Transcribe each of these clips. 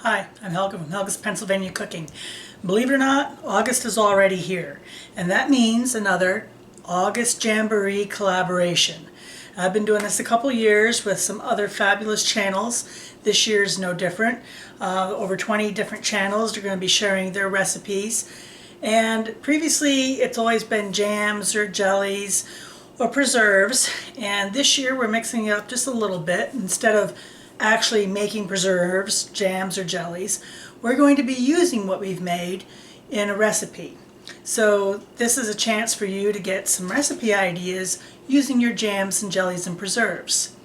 Hi, I'm Helga from Helga's Pennsylvania Cooking. Believe it or not, August is already here, and that means another August JAMboree collaboration. I've been doing this a couple years with some other fabulous channels. This year is no different. Over 20 different channels are going to be sharing their recipes. And previously it's always been jams or jellies or preserves, and this year we're mixing it up just a little bit. Instead of actually making preserves, jams, or jellies, we're going to be using what we've made in a recipe. So this is a chance for you to get some recipe ideas using your jams and jellies and preserves.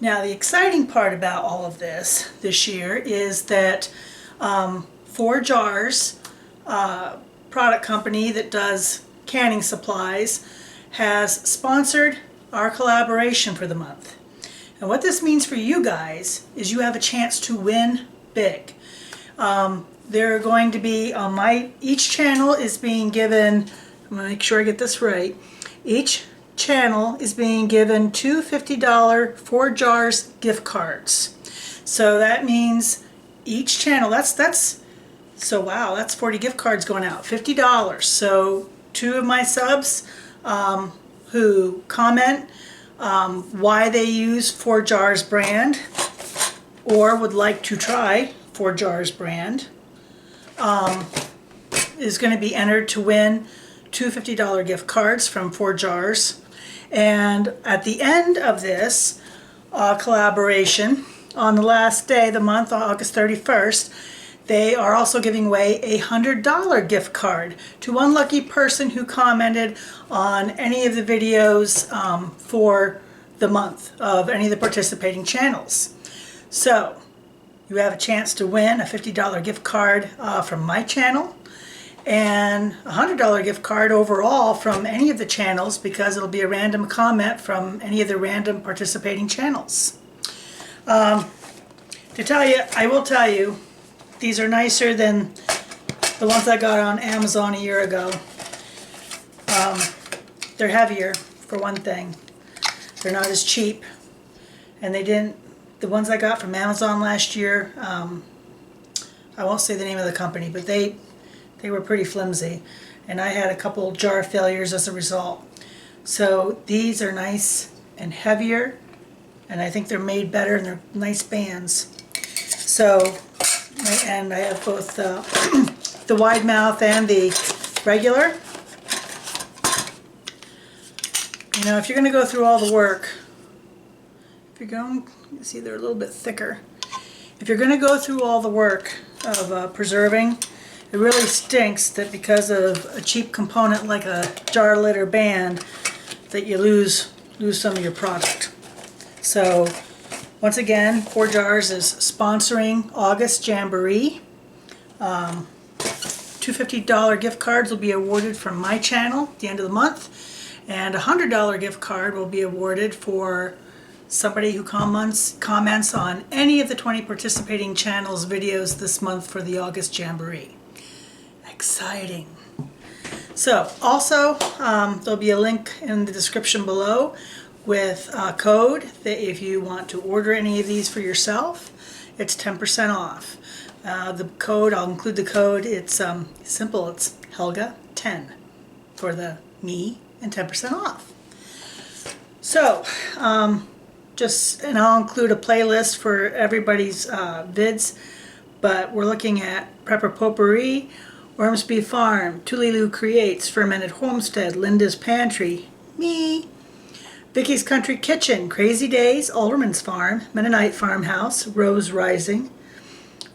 Now the exciting part about all of this year is that 4 Jars, product company that does canning supplies, has sponsored our collaboration for the month. And what this means for you guys is you have a chance to win big. They're going to be on each channel is being given, I'm going to make sure I get this right, each channel is being given 2 $50 4 Jars gift cards. So that means each channel, so wow, that's 40 gift cards going out, $50. So 2 of my subs who comment why they use 4 Jars brand or would like to try 4 Jars brand is going to be entered to win 2 $50 gift cards from 4 Jars. And at the end of this collaboration, on the last day of the month, August 31st, they are also giving away a $100 gift card to one lucky person who commented on any of the videos for the month of any of the participating channels. So you have a chance to win a $50 gift card from my channel and a $100 gift card overall from any of the channels, because it'll be a random comment from any of the random participating channels. I will tell you, these are nicer than the ones I got on Amazon a year ago. They're heavier, for one thing. They're not as cheap. And the ones I got from Amazon last year, I won't say the name of the company, but they were pretty flimsy. And I had a couple jar failures as a result. So these are nice and heavier, and I think they're made better, and they're nice bands. So, and I have both the wide mouth and the regular. You know, if you're going to go through all the work, you see they're a little bit thicker. If you're going to go through all the work of preserving, it really stinks that because of a cheap component like a jar lid or band, that you lose some of your product. So once again, 4 Jars is sponsoring August JAMboree. 2 $50 gift cards will be awarded from my channel at the end of the month, and a $100 gift card will be awarded for somebody who comments on any of the 20 participating channels' videos this month for the August JAMboree. Exciting! So also, there'll be a link in the description below with a code that if you want to order any of these for yourself, it's 10% off. The code, I'll include the code, it's simple, it's Helga10 for the me and 10% off. So, and I'll include a playlist for everybody's vids, but we're looking at Prepper Potpourri, Ormsby Farm, Tuliloo Creates, Fermented Homestead, Linda's Pantry, me, Vicky's Country Kitchen, Crazy Days, Alderman's Farm, Mennonite Farmhouse, Rose Rising,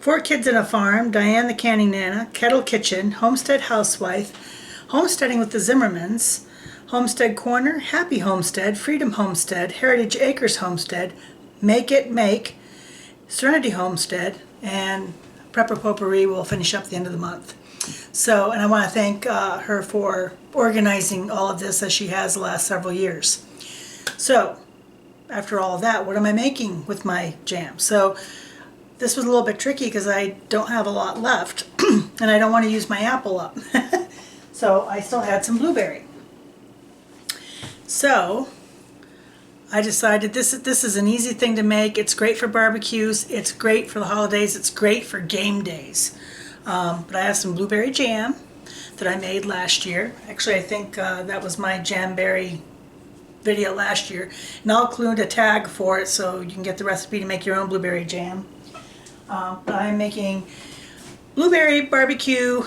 4 Kids in a Farm, Diane the Canning Nana, Kettle Kitchen, Homestead Housewife, Homesteading with the Zimmermans, Homestead Corner, Happy Homestead, Freedom Homestead, Heritage Acres Homestead, Make It Make, Serenity Homestead, and Prepper Potpourri will finish up the end of the month. So, and I want to thank her for organizing all of this as she has the last several years. So, after all of that, what am I making with my jam? So, this was a little bit tricky because I don't have a lot left, and I don't want to use my apple up. So, I still had some blueberry. So, I decided this is an easy thing to make. It's great for barbecues. It's great for the holidays. It's great for game days. But I have some blueberry jam that I made last year. Actually, I think that was my JAMboree video last year. And I'll include a tag for it so you can get the recipe to make your own blueberry jam. But I'm making blueberry barbecue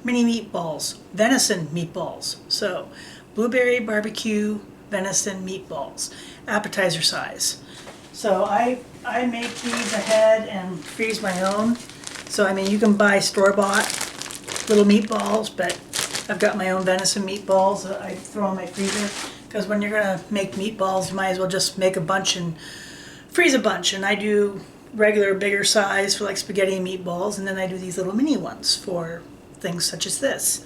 mini meatballs, venison meatballs. So blueberry barbecue venison meatballs, appetizer size. So I make these ahead and freeze my own. So I mean, you can buy store-bought little meatballs, but I've got my own venison meatballs that I throw in my freezer, because when you're gonna make meatballs, you might as well just make a bunch and freeze a bunch. And I do regular bigger size for like spaghetti and meatballs, and then I do these little mini ones for things such as this.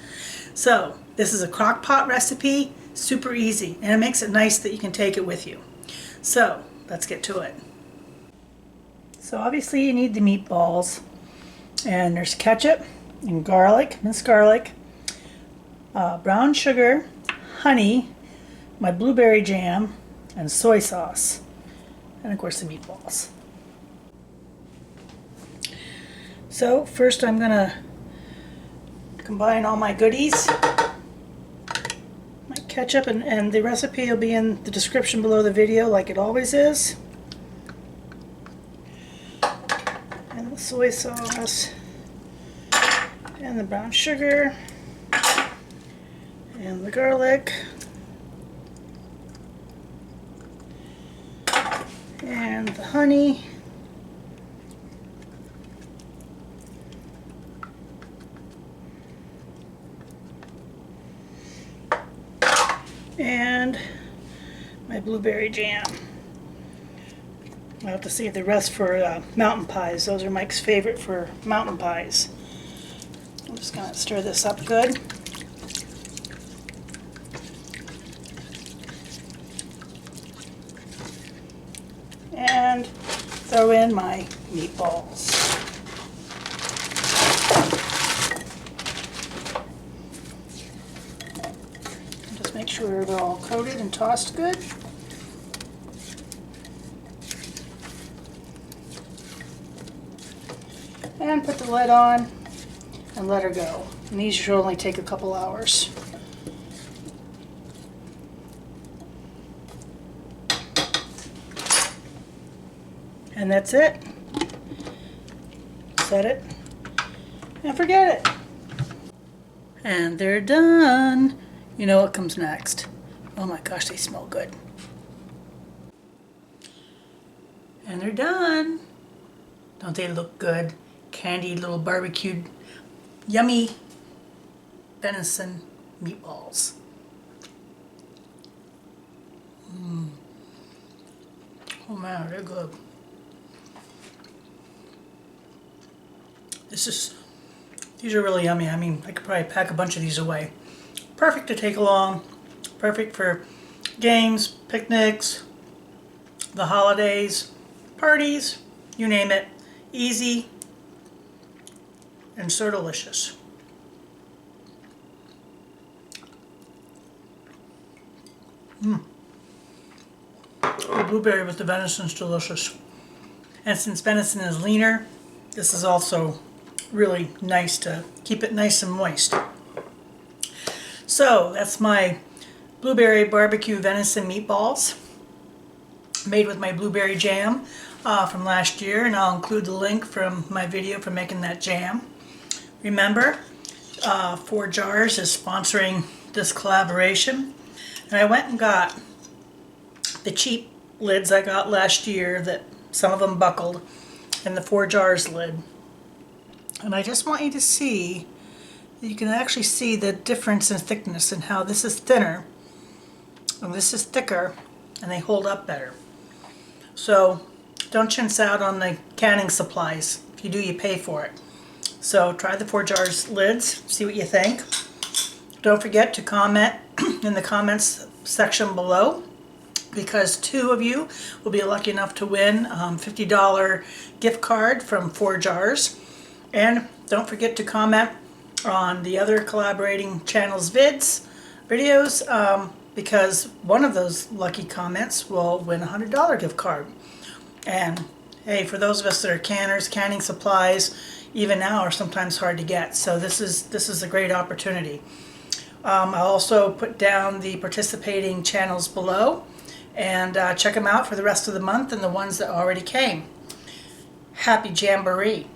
So this is a crock pot recipe, super easy, and it makes it nice that you can take it with you. So let's get to it. So obviously you need the meatballs, and there's ketchup and garlic, minced garlic, brown sugar, honey, my blueberry jam, and soy sauce, and of course the meatballs. So first I'm gonna combine all my goodies. My ketchup, and the recipe will be in the description below the video like it always is. And the soy sauce, and the brown sugar, and the garlic, and the honey, and my blueberry jam. I'll have to save the rest for mountain pies. Those are Mike's favorite for mountain pies. I'm just going to stir this up good. And throw in my meatballs. Just make sure they're all coated and tossed good. And put the lid on and let her go. And these should only take a couple hours. And that's it. Set it and forget it. And they're done. You know what comes next. Oh my gosh, they smell good. And they're done. Don't they look good? Candied little barbecued, yummy venison meatballs. Oh man, they're good. These are really yummy. I mean, I could probably pack a bunch of these away. Perfect to take along. Perfect for games, picnics, the holidays, parties, you name it. Easy and so delicious. The blueberry with the venison is delicious. And since venison is leaner, this is also really nice to keep it nice and moist. So that's my blueberry barbecue venison meatballs made with my blueberry jam from last year, and I'll include the link from my video for making that jam. Remember, 4 Jars is sponsoring this collaboration, and I went and got the cheap lids I got last year that some of them buckled, and the 4 Jars lid. And I just want you to see, you can actually see the difference in thickness and how this is thinner and this is thicker, and they hold up better. So don't chintz out on the canning supplies. If you do, you pay for it. So try the 4 Jars lids, see what you think. Don't forget to comment in the comments section below, because 2 of you will be lucky enough to win $50 gift card from 4 Jars. And don't forget to comment on the other collaborating channels' videos. because one of those lucky comments will win a $100 gift card. And hey, for those of us that are canners, canning supplies, even now are sometimes hard to get. So this is a great opportunity. I'll also put down the participating channels below, and check them out for the rest of the month and the ones that already came. Happy JAMboree!